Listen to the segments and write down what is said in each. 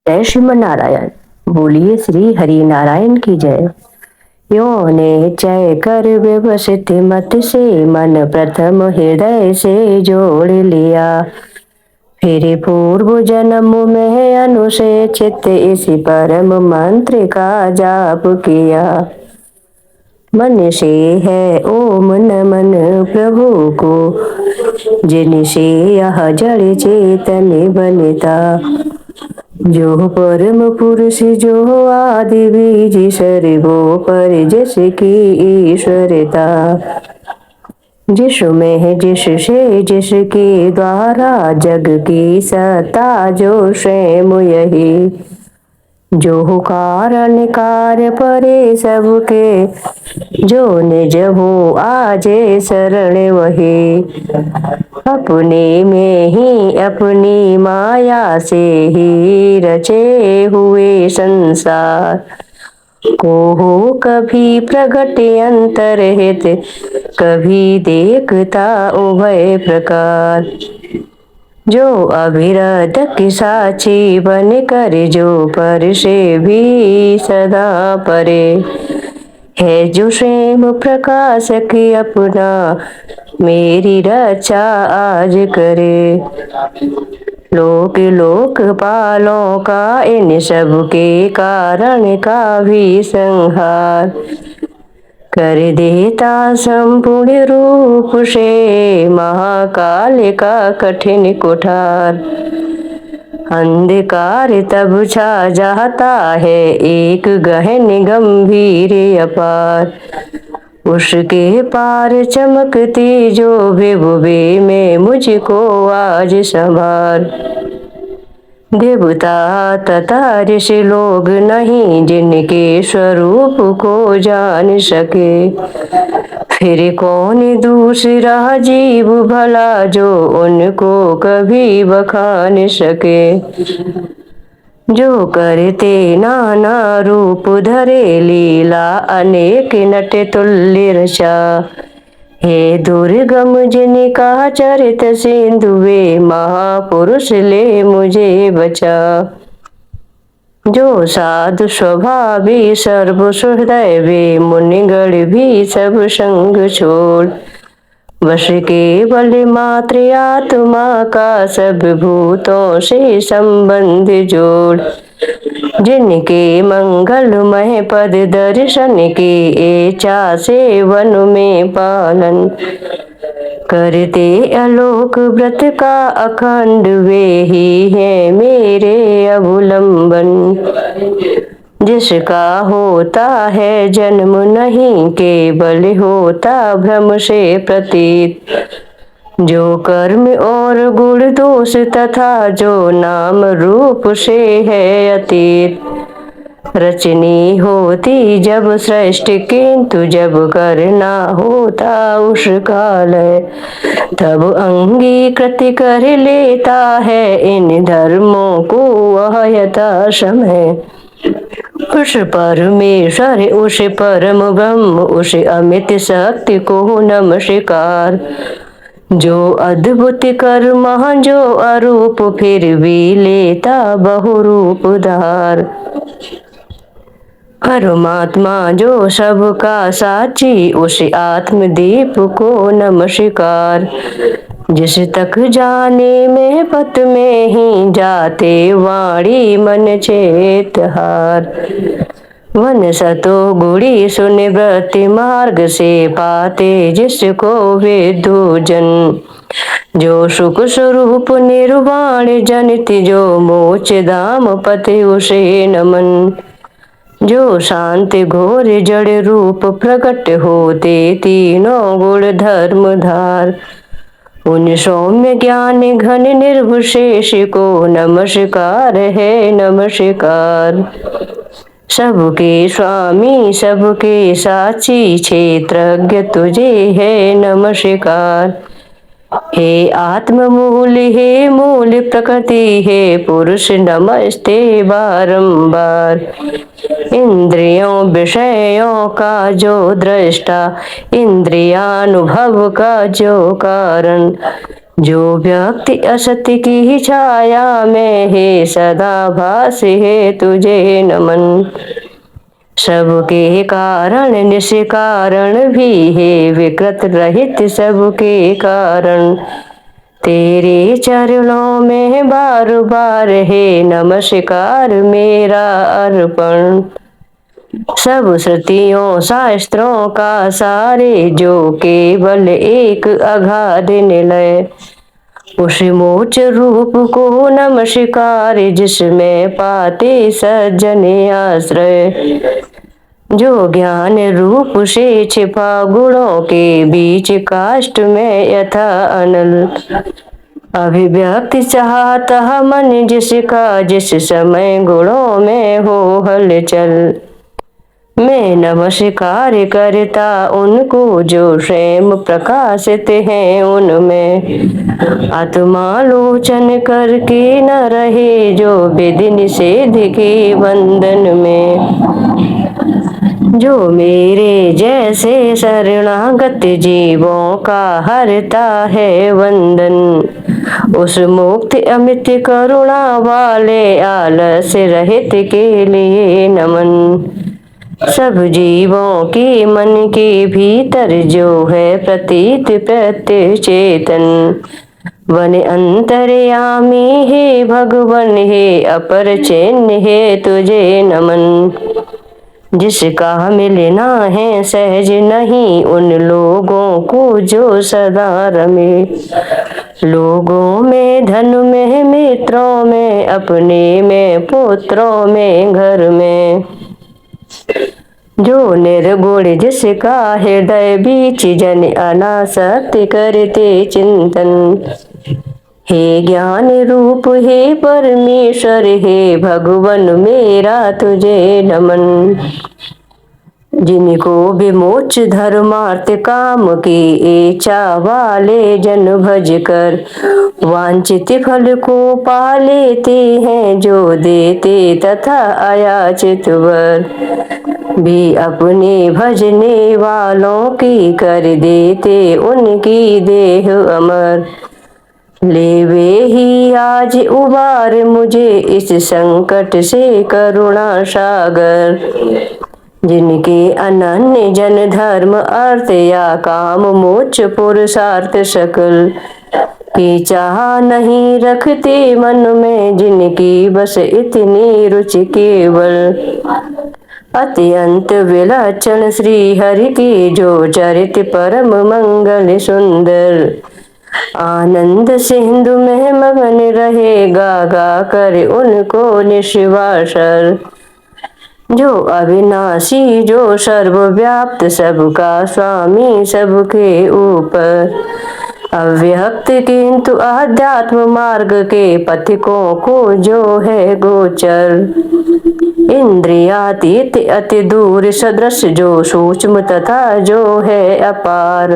जय श्रीमन नारायण। बोलिए श्री हरि नारायण की जय। यो ने चय कर व्यवसित मत से मन प्रथम हृदय से जोड़ लिया। फिर पूर्व जन्म में अनुशय चित्त इसी परम मंत्र का जाप किया। मन से है ओम नमन प्रभु को, जिनसे यह जड़ चेतन बनता। जो परम पुरुष जो आदि बीज सर्वो पर जिसकी ईश्वरता। जिसमें जिससे जिसके द्वारा जग की सत्ता जो स्वयं यही। जो कारण कार्य परे सबके, जो निज हो आजे शरण वही। अपने में ही अपनी माया से ही रचे हुए संसार को हो कभी प्रगट अंतरहित, कभी देखता उभय प्रकार। जो अविरत साक्षी बन कर जो पर से भी सदा परे है। जो स्वयं प्रकाशक अपना मेरी रक्षा आज करे। लोक लोक पालों का इन सब के कारण का भी संहार कर देता संपूर्ण रूप से महाकाल का कठिन कुठार। अंधकार तब छा जाता है एक गहन गंभीर अपार। उसके पार चमकती जो विभुवे में मुझको आज संभार। देवता तथा ऋषि लोग नहीं जिनके स्वरूप को जान सके। फिर कौन दूसरा जीव भला जो उनको कभी बखान सके। जो करते नाना रूप धरे लीला अनेक नट तुल्य रचा। हे दुर्गम जिनका चरित सिंधुवे महापुरुष ले मुझे बचा। जो साधु स्वभावी सर्व सुहृदय वे मुनिगण भी सब संग छोड़। वश केवल मात्र आत्मा का सब भूतों से संबंध जोड़। जिनके मंगलमय पद दर्शन के इच्छा से वन में पालन। करते आलोक व्रत का अखंड वे ही है मेरे अवलंबन। जिसका होता है जन्म नहीं केवल होता भ्रम से प्रतीत। जो कर्म और गुण दोष तथा जो नाम रूप से है अतीत। रचनी होती जब सृष्टि किंतु जब करना होता उस काल। तब अंगीकृत कर लेता है इन धर्मों को वह यथा समय। उस परमेश्वर उस परम ब्रह्म उस अमित शक्ति को नमस्कार। जो अद्भुत कर्म जो अरूप फिर भी लेता बहुरूप धार। परमात्मा जो सबका साक्षी उस आत्मदीप को नमस्कार। जिस तक जाने में पत में ही जाते वाणी मन चेत हार। वन सतो गुड़ी सुन व्रत मार्ग से पाते जिसको विदु जन। जो सुख स्वरूप निर्वाण जनित जो मोक्ष धाम पति उसे नमन। जो शांत घोर जड़ रूप प्रकट होते तीनों गुण धर्म धार। उन सौम्य ज्ञान घन निर्विशेष को नमस्कार है नमस्कार। सबके स्वामी सबके साक्षी क्षेत्रज्ञ तुझे है नमस्कार। हे आत्ममूल हे मूल प्रकृति हे पुरुष नमस्ते बारंबार। इंद्रियों विषयों का जो दृष्टा इंद्रियानुभव का जो कारण। जो व्यक्ति असत्य की छाया में है सदा भास है तुझे नमन। सबके कारण निष्कारण भी है विकृत रहित सबके कारण। तेरे चरणों में बार बार है नमस्कार मेरा अर्पण। सब श्रुतियों शास्त्रों का सारे जो केवल एक अगाध निलय। उस मोच रूप को नमस्कार जिसमें पाते सज्जन आश्रय। जो ज्ञान रूप से छिपा गुणों के बीच काष्ठ में यथा अनल। अभिव्यक्ति चाहता मन जिसका जिस समय गुणों में हो हलचल। मैं नमस्कार करता उनको जो स्वयं प्रकाशित हैं उनमें। आत्मालोचन करके न रहे जो विधि निषेध के बंधन में। जो मेरे जैसे शरणागत जीवों का हरता है वंदन। उस मुक्त अमित करुणा वाले आलस्य रहित के लिए नमन। सब जीवों के मन के भीतर जो है प्रतीत प्रत्यय चेतन। वन अंतर्यामी है भगवन है अपर चिन्ह है तुझे नमन। जिसका मिलना है सहज नहीं उन लोगों को जो सदा रमे। लोगों में धन में मित्रों में अपने में पुत्रों में घर में। जो निर्गुण जिसका हृदय बीच जन अनासक्ति करते चिंतन। हे ज्ञान रूप हे परमेश्वर हे भगवन मेरा तुझे नमन। जिनको विमोच धर्मार्थ काम की इच्छा वाले जन भज कर वांछित फल को पा लेते हैं जो देते तथा अयाचित वर। भी अपने भजने वालों की कर देते उनकी देह अमर। ले वे ही आज उबार मुझे इस संकट से करुणा सागर। जिनके अनन्य जन धर्म अर्थ या काम मोक्ष पुरुषार्थ सकल की चाह नहीं रखते मन में। जिनकी बस इतनी रुचि केवल अत्यंत विलक्षण श्री हरि की जो चरित परम मंगल सुंदर। आनंद सिंधु में मगन रहे गा गा कर उनको निश्वासर। जो अविनाशी जो सर्वव्याप्त सबका स्वामी सबके ऊपर। अव्यक्त किंतु आध्यात्म मार्ग के पथिकों को जो है गोचर। इंद्रियातीत अति दूर सदृश जो सूक्ष्म तथा जो है अपार।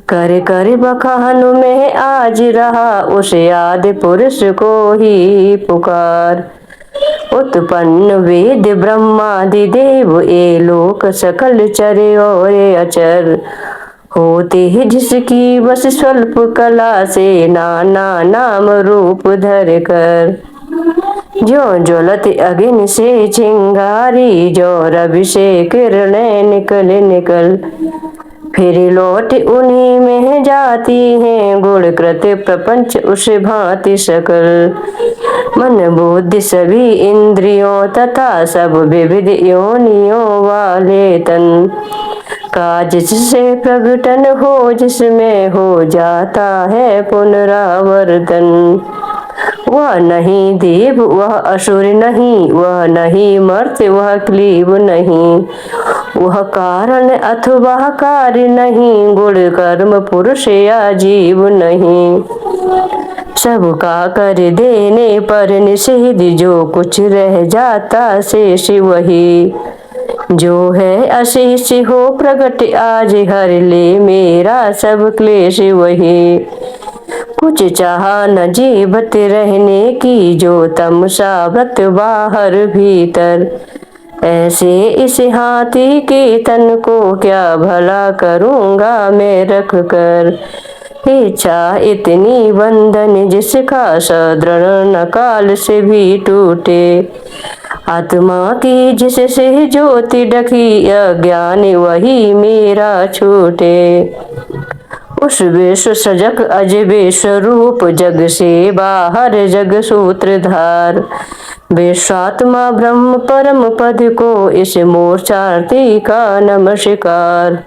कर कर बखान में आज रहा उस आदि पुरुष को ही पुकार। उत्पन्न वेद ब्रह्मादि देव ये लोक सकल चर और अचर। होते ही जिसकी बस स्वल्प कला से नाना नाम रूप धर कर। जो ज्वलत अग्नि से चिंगारी जो रवि से किरणें निकल निकल। फिर लौट उन्हीं में जाती हैं गुण कृत प्रपंच उस भांति सकल। मन बुद्धि सभी इंद्रियों तथा सब विविध योनियों वाले तन। का जिससे प्रगटन हो जिसमें हो जाता है पुनरावर्तन। वह नहीं देव वह असुर नहीं वह नहीं मर्त्य वह क्लीब नहीं। वह कारण अथवा कार्य नहीं गुण कर्म पुरुष या जीव नहीं। सबका कर देने पर निषेध जो कुछ रह जाता शेष वही। जो है अशेष हो प्रगट आज हर ले मेरा सब क्लेश वही। कुछ चाह न जीवत रहने की जो तमसा व्रत बाहर भीतर। ऐसे इस हाथी के तन को क्या भला करूँगा मैं रख कर। इच्छा इतनी बंधन जिसका सदृढ़ न काल से भी टूटे। आत्मा की जिससे ज्योति ढकी अज्ञान वही मेरा छूटे। उस विश्व सजग अजबे स्वरूप जग से बाहर जग सूत्रधार। विश्वात्मा ब्रह्म परम पद को इस मोर्चार्थी का नमस्कार।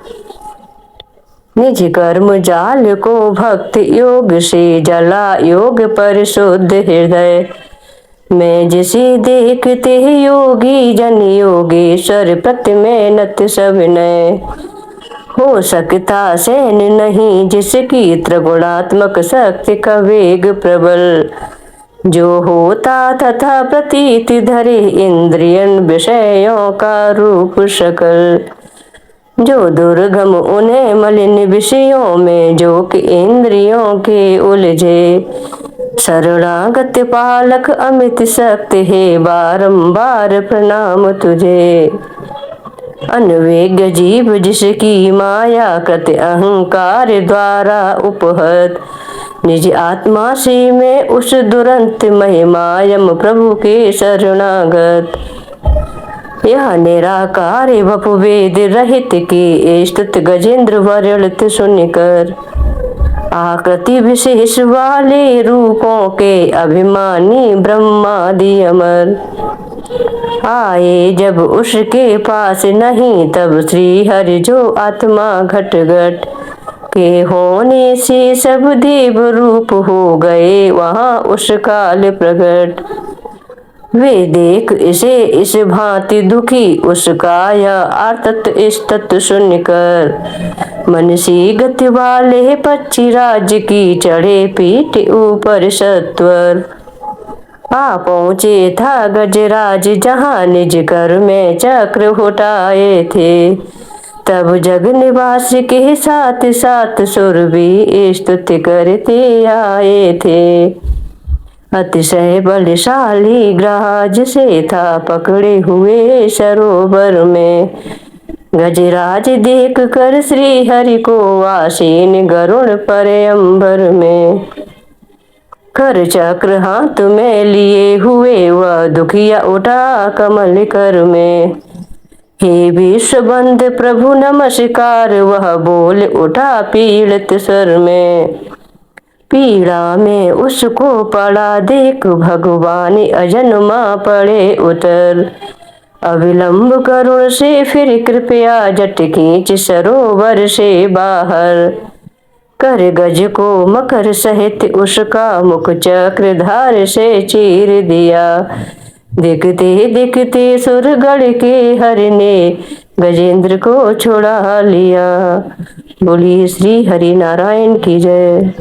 निज कर्म जाल को भक्त योग से जला योग परिशुद्ध हृदय। मैं जिसे देखते योगी जन योगेश्वर प्रतिमय नत सविनय। हो सकता सैन नहीं जिसकी त्रिगुणात्मक शक्ति का वेग प्रबल। जो होता तथा प्रतीत धरे इंद्रियन विषयों का रूप सकल। जो दुर्गम उन्हें मलिन विषयों में जो कि इंद्रियों के उलझे। शरणागत पालक अमित शक्ति है बारंबार प्रणाम तुझे। अनवेग जीव जिसकी माया कृत अहंकार द्वारा उपहत। निज आत्मा से मैं उस दुरंत महिमायम प्रभु के शरणागत। यह निराकार वपुवेद रहित की स्तुत गजेंद्र वर्णित सुनकर। आकृति विशेष वाले रूपों के अभिमानी ब्रह्मादि अमर। आए जब उसके पास नहीं तब श्री हरि जो आत्मा घट घट के होने से सब देव रूप हो गए वहाँ उस काल प्रगट। वे देख इसे इस भांति दुखी उसका यह आर्तत स्तत सुनकर। मनसी गति वाले पक्षी राज्य की चढ़े पीठ ऊपर सत्वर। आ पहुँचे था गजराज जहाँ निज कर में चक्र उठाए थे। तब जग निवास के साथ साथ सुर भी स्तुति करते आए थे। अतिशय बलशाली ग्राज से था पकड़े हुए सरोवर में। गजराज देख कर श्री हरि को आसीन गरुड़ पर अंबर में। कर चक्र हाथ में लिए हुए वह दुखिया उठा कमल कर में। हे विश्वबंद प्रभु नमस्कार वह बोल उठा पीड़ित स्वर में। पीड़ा में उसको पड़ा देख भगवान अजन्मा पड़े उतर। अविलंब करुण से फिर कृपया जट खींच सरोवर से बाहर। कर गज को मकर सहित उसका मुख चक्रधार से चीर दिया। दिखते दिखते सुरगढ़ के हरि ने गजेंद्र को छुड़ा लिया। बोलिए श्री हरि नारायण की जय।